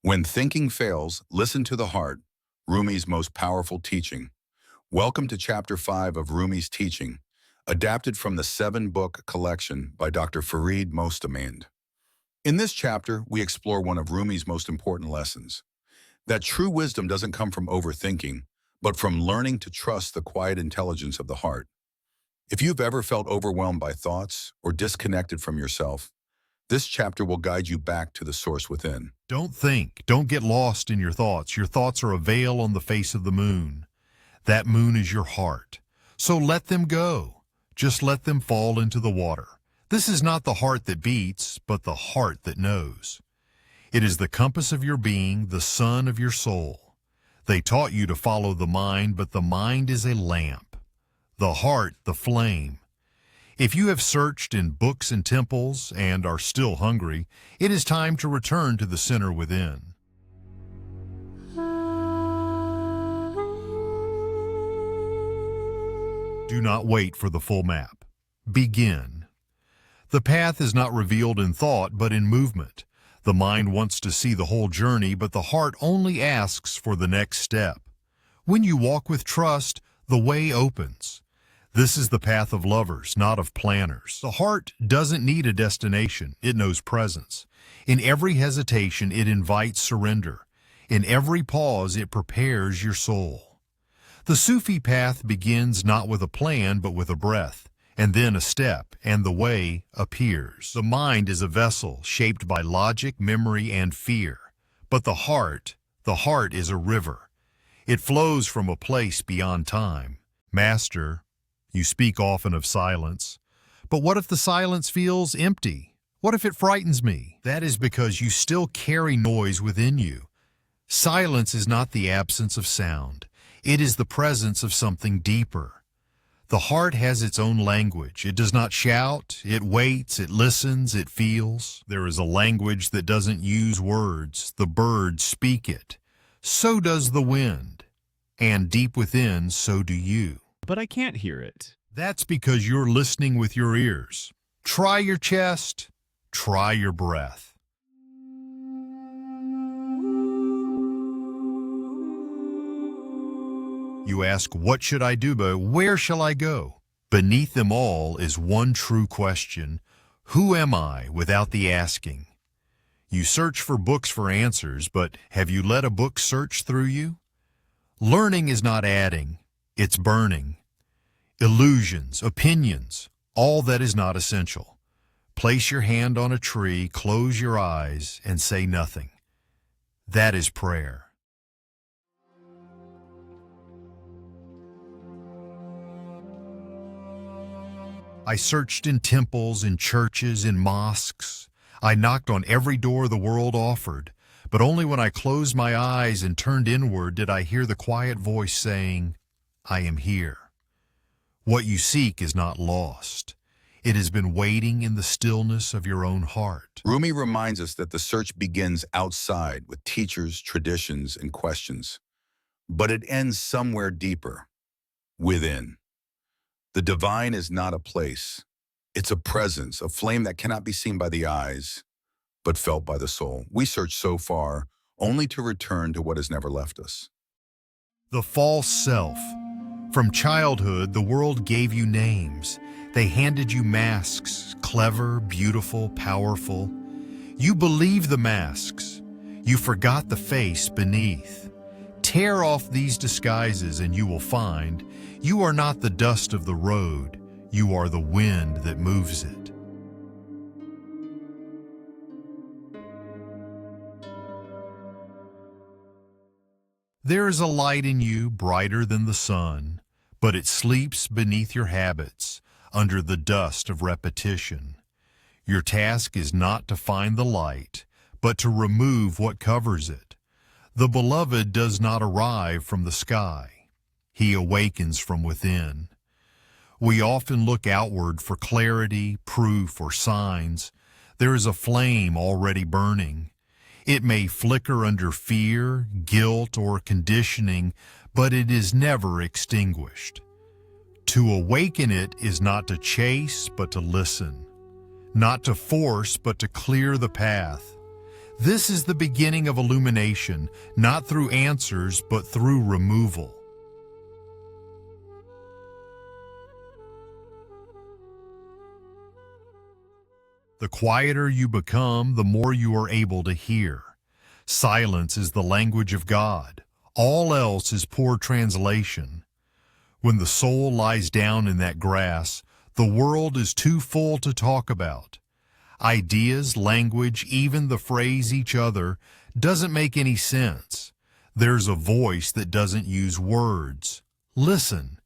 When thinking fails, listen to the heart, Rumi's most powerful teaching. Welcome to Chapter 5 of Rumi's teaching, adapted from the 7-book collection by Dr. Farid Mostamand. In this chapter, we explore one of Rumi's most important lessons, that true wisdom doesn't come from overthinking, but from learning to trust the quiet intelligence of the heart. If you've ever felt overwhelmed by thoughts or disconnected from yourself, this chapter will guide you back to the source within. Don't think. Don't get lost in your thoughts. Your thoughts are a veil on the face of the moon. That moon is your heart. So let them go. Just let them fall into the water. This is not the heart that beats, but the heart that knows. It is the compass of your being, the sun of your soul. They taught you to follow the mind, but the mind is a lamp. The heart, the flame. If you have searched in books and temples and are still hungry, it is time to return to the center within. Do not wait for the full map. Begin. The path is not revealed in thought, but in movement. The mind wants to see the whole journey, but the heart only asks for the next step. When you walk with trust, the way opens. This is the path of lovers, not of planners. The heart doesn't need a destination. It knows presence. In every hesitation, it invites surrender. In every pause, it prepares your soul. The Sufi path begins not with a plan, but with a breath, and then a step, and the way appears. The mind is a vessel shaped by logic, memory, and fear. But the heart is a river. It flows from a place beyond time. Master, you speak often of silence, but what if the silence feels empty? What if it frightens me? That is because you still carry noise within you. Silence is not the absence of sound. It is the presence of something deeper. The heart has its own language. It does not shout, it waits, it listens, it feels. There is a language that doesn't use words. The birds speak it. So does the wind. And deep within, so do you. But I can't hear it. That's because you're listening with your ears. Try your chest. Try your breath. You ask, what should I do, but where shall I go? Beneath them all is one true question. Who am I without the asking? You search for books for answers, but have you let a book search through you? Learning is not adding. It's burning. Illusions, opinions, all that is not essential. Place your hand on a tree, close your eyes, and say nothing. That is prayer. I searched in temples, in churches, in mosques. I knocked on every door the world offered, but only when I closed my eyes and turned inward did I hear the quiet voice saying, I am here. What you seek is not lost. It has been waiting in the stillness of your own heart. Rumi reminds us that the search begins outside with teachers, traditions, and questions, but it ends somewhere deeper, within. The divine is not a place. It's a presence, a flame that cannot be seen by the eyes, but felt by the soul. We search so far, only to return to what has never left us. The false self. From childhood, the world gave you names. They handed you masks, clever, beautiful, powerful. You believed the masks. You forgot the face beneath. Tear off these disguises and you will find you are not the dust of the road. You are the wind that moves it. There is a light in you brighter than the sun, but it sleeps beneath your habits, under the dust of repetition. Your task is not to find the light, but to remove what covers it. The beloved does not arrive from the sky. He awakens from within. We often look outward for clarity, proof, or signs. There is a flame already burning. It may flicker under fear, guilt, or conditioning, but it is never extinguished. To awaken it is not to chase, but to listen. Not to force, but to clear the path. This is the beginning of illumination, not through answers, but through removal. The quieter you become, the more you are able to hear. Silence is the language of God. All else is poor translation. When the soul lies down in that grass, the world is too full to talk about. Ideas, language, even the phrase each other doesn't make any sense. There's a voice that doesn't use words. Listen.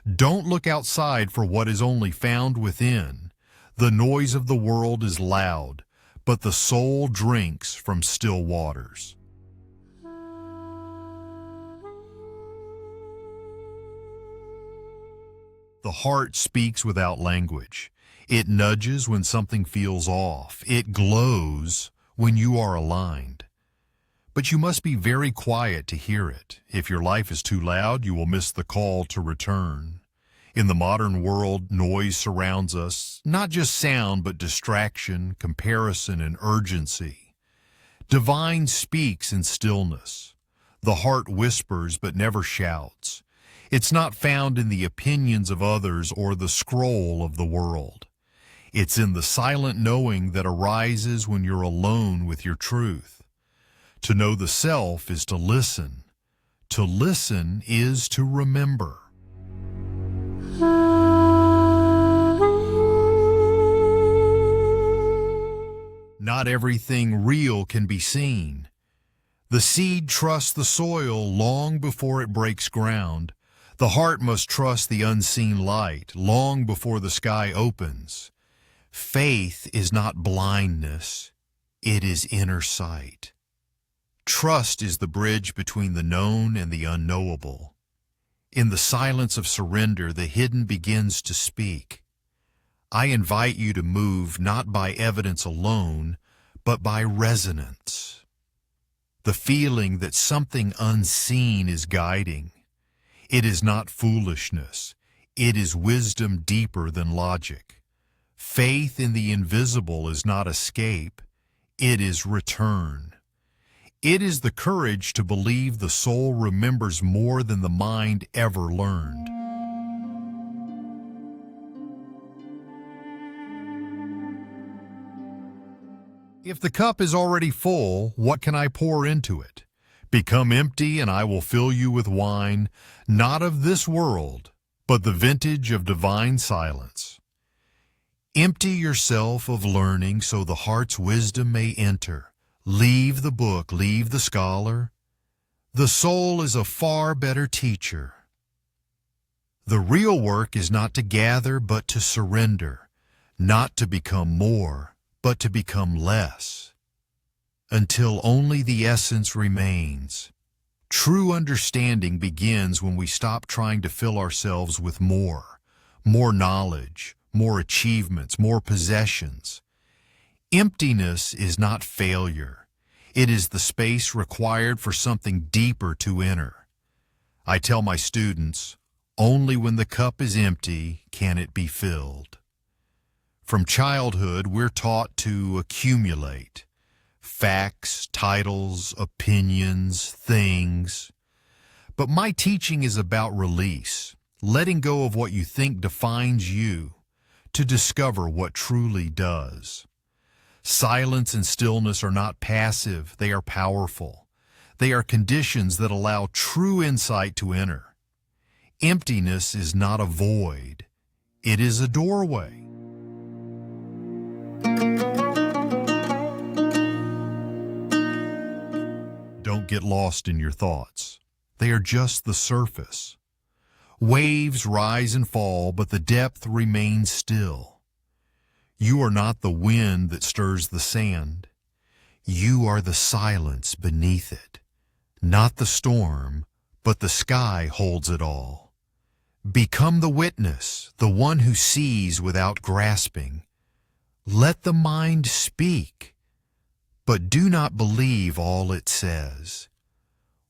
Don't look outside for what is only found within. The noise of the world is loud, but the soul drinks from still waters. The heart speaks without language. It nudges when something feels off. It glows when you are aligned. But you must be very quiet to hear it. If your life is too loud, you will miss the call to return. In the modern world, noise surrounds us, not just sound, but distraction, comparison, and urgency. Divine speaks in stillness. The heart whispers but never shouts. It's not found in the opinions of others or the scroll of the world. It's in the silent knowing that arises when you're alone with your truth. To know the self is to listen. To listen is to remember. Not everything real can be seen. The seed trusts the soil long before it breaks ground. The heart must trust the unseen light long before the sky opens. Faith is not blindness, it is inner sight. Trust is the bridge between the known and the unknowable. In the silence of surrender, the hidden begins to speak. I invite you to move not by evidence alone, but by resonance. The feeling that something unseen is guiding. It is not foolishness. It is wisdom deeper than logic. Faith in the invisible is not escape. It is return. It is the courage to believe the soul remembers more than the mind ever learned. If the cup is already full, what can I pour into it? Become empty and I will fill you with wine, not of this world, but the vintage of divine silence. Empty yourself of learning so the heart's wisdom may enter. Leave the book, leave the scholar. The soul is a far better teacher. The real work is not to gather, but to surrender, not to become more, but to become less, until only the essence remains. True understanding begins when we stop trying to fill ourselves with more knowledge, more achievements, more possessions. Emptiness is not failure. It is the space required for something deeper to enter. I tell my students, only when the cup is empty can it be filled. From childhood, we're taught to accumulate facts, titles, opinions, things. But my teaching is about release, letting go of what you think defines you, to discover what truly does. Silence and stillness are not passive, they are powerful. They are conditions that allow true insight to enter. Emptiness is not a void, it is a doorway. Don't get lost in your thoughts. They are just the surface. Waves rise and fall, but the depth remains still. You are not the wind that stirs the sand. You are the silence beneath it. Not the storm, but the sky holds it all. Become the witness, the one who sees without grasping. Let the mind speak, but do not believe all it says.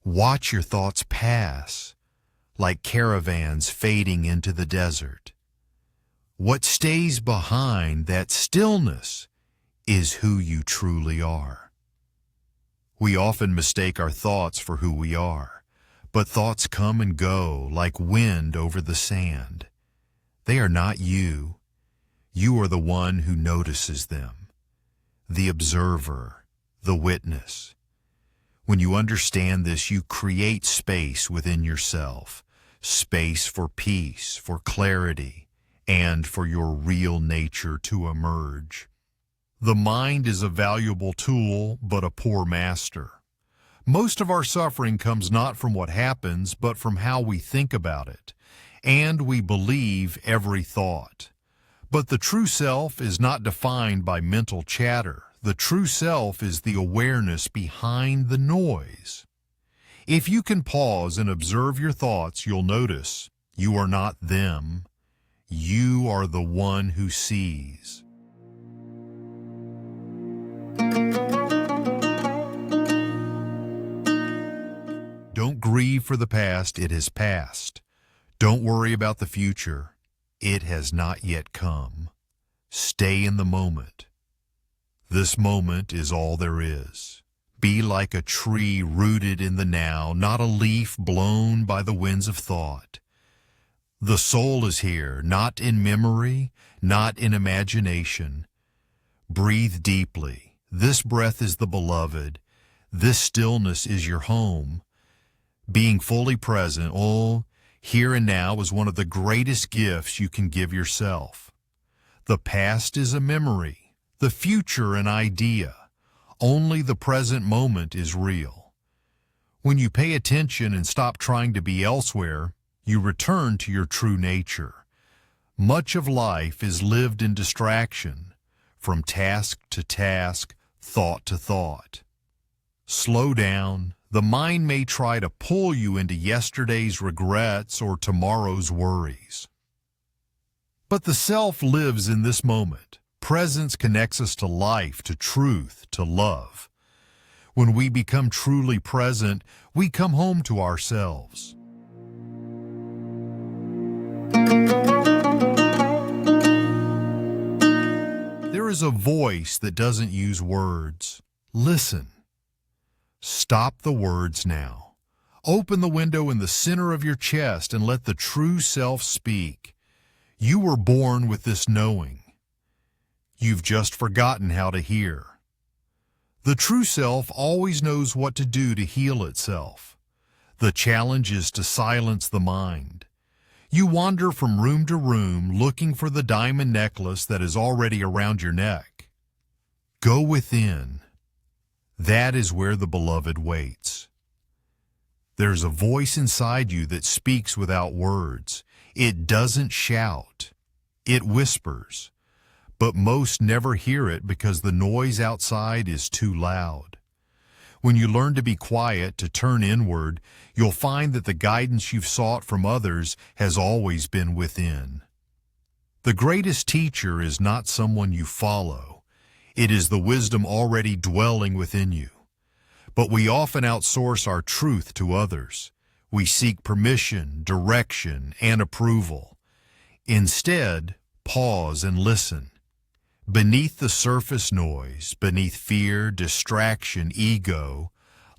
Watch your thoughts pass, like caravans fading into the desert. What stays behind that stillness is who you truly are. We often mistake our thoughts for who we are, but thoughts come and go like wind over the sand. They are not you. You are the one who notices them, the observer, the witness. When you understand this, you create space within yourself, space for peace, for clarity, and for your real nature to emerge. The mind is a valuable tool, but a poor master. Most of our suffering comes not from what happens, but from how we think about it, and we believe every thought. But the true self is not defined by mental chatter. The true self is the awareness behind the noise. If you can pause and observe your thoughts, you'll notice you are not them. You are the one who sees. Don't grieve for the past, it has passed. Don't worry about the future, it has not yet come. Stay in the moment. This moment is all there is. Be like a tree rooted in the now, not a leaf blown by the winds of thought. The soul is here, not in memory, not in imagination. Breathe deeply. This breath is the beloved. This stillness is your home. Being fully present, here and now, is one of the greatest gifts you can give yourself. The past is a memory, the future an idea. Only the present moment is real. When you pay attention and stop trying to be elsewhere, you return to your true nature. Much of life is lived in distraction, from task to task, thought to thought. Slow down. The mind may try to pull you into yesterday's regrets or tomorrow's worries. But the self lives in this moment. Presence connects us to life, to truth, to love. When we become truly present, we come home to ourselves. There is a voice that doesn't use words. Listen. Stop the words now. Open the window in the center of your chest and let the true self speak. You were born with this knowing. You've just forgotten how to hear. The true self always knows what to do to heal itself. The challenge is to silence the mind. You wander from room to room looking for the diamond necklace that is already around your neck. Go within. That is where the beloved waits. There's a voice inside you that speaks without words. It doesn't shout. It whispers. But most never hear it because the noise outside is too loud. When you learn to be quiet, to turn inward, you'll find that the guidance you've sought from others has always been within. The greatest teacher is not someone you follow. It is the wisdom already dwelling within you. But we often outsource our truth to others. We seek permission, direction, and approval. Instead, pause and listen. Beneath the surface noise, beneath fear, distraction, ego,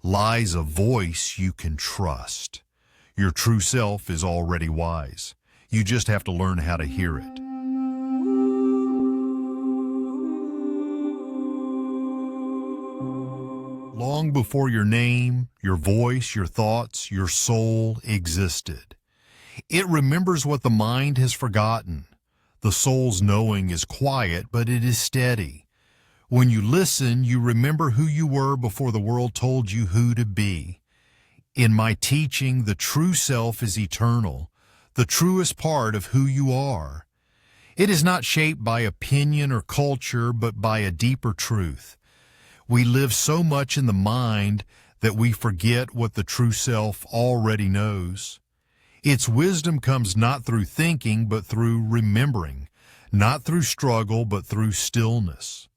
lies a voice you can trust. Your true self is already wise. You just have to learn how to hear it. Long before your name, your voice, your thoughts, your soul existed. It remembers what the mind has forgotten. The soul's knowing is quiet, but it is steady. When you listen, you remember who you were before the world told you who to be. In my teaching, the true self is eternal, the truest part of who you are. It is not shaped by opinion or culture, but by a deeper truth. We live so much in the mind that we forget what the true self already knows. Its wisdom comes not through thinking, but through remembering, not through struggle, but through stillness.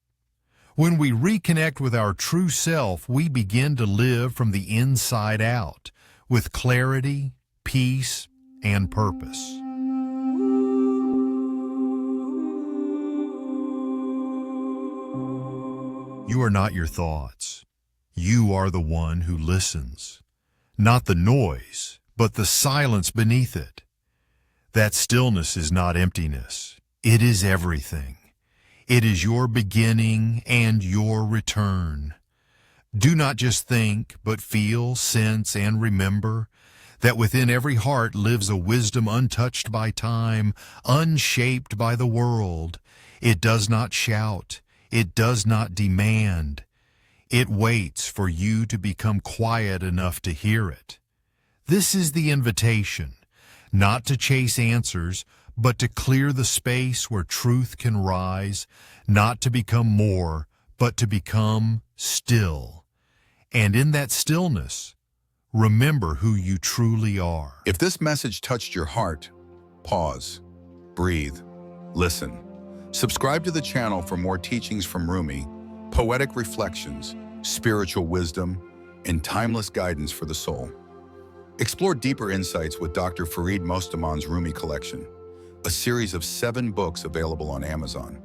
When we reconnect with our true self, we begin to live from the inside out, with clarity, peace, and purpose. You are not your thoughts. You are the one who listens. Not the noise, but the silence beneath it. That stillness is not emptiness. It is everything. It is your beginning and your return. Do not just think, but feel, sense, and remember that within every heart lives a wisdom untouched by time, unshaped by the world. It does not shout. It does not demand. It waits for you to become quiet enough to hear it. This is the invitation, not to chase answers, but to clear the space where truth can rise, not to become more, but to become still. And in that stillness, remember who you truly are. If this message touched your heart, pause, breathe, listen. Subscribe to the channel for more teachings from Rumi, poetic reflections, spiritual wisdom, and timeless guidance for the soul. Explore deeper insights with Dr. Farid Mostamand's Rumi collection, a series of 7 books available on Amazon.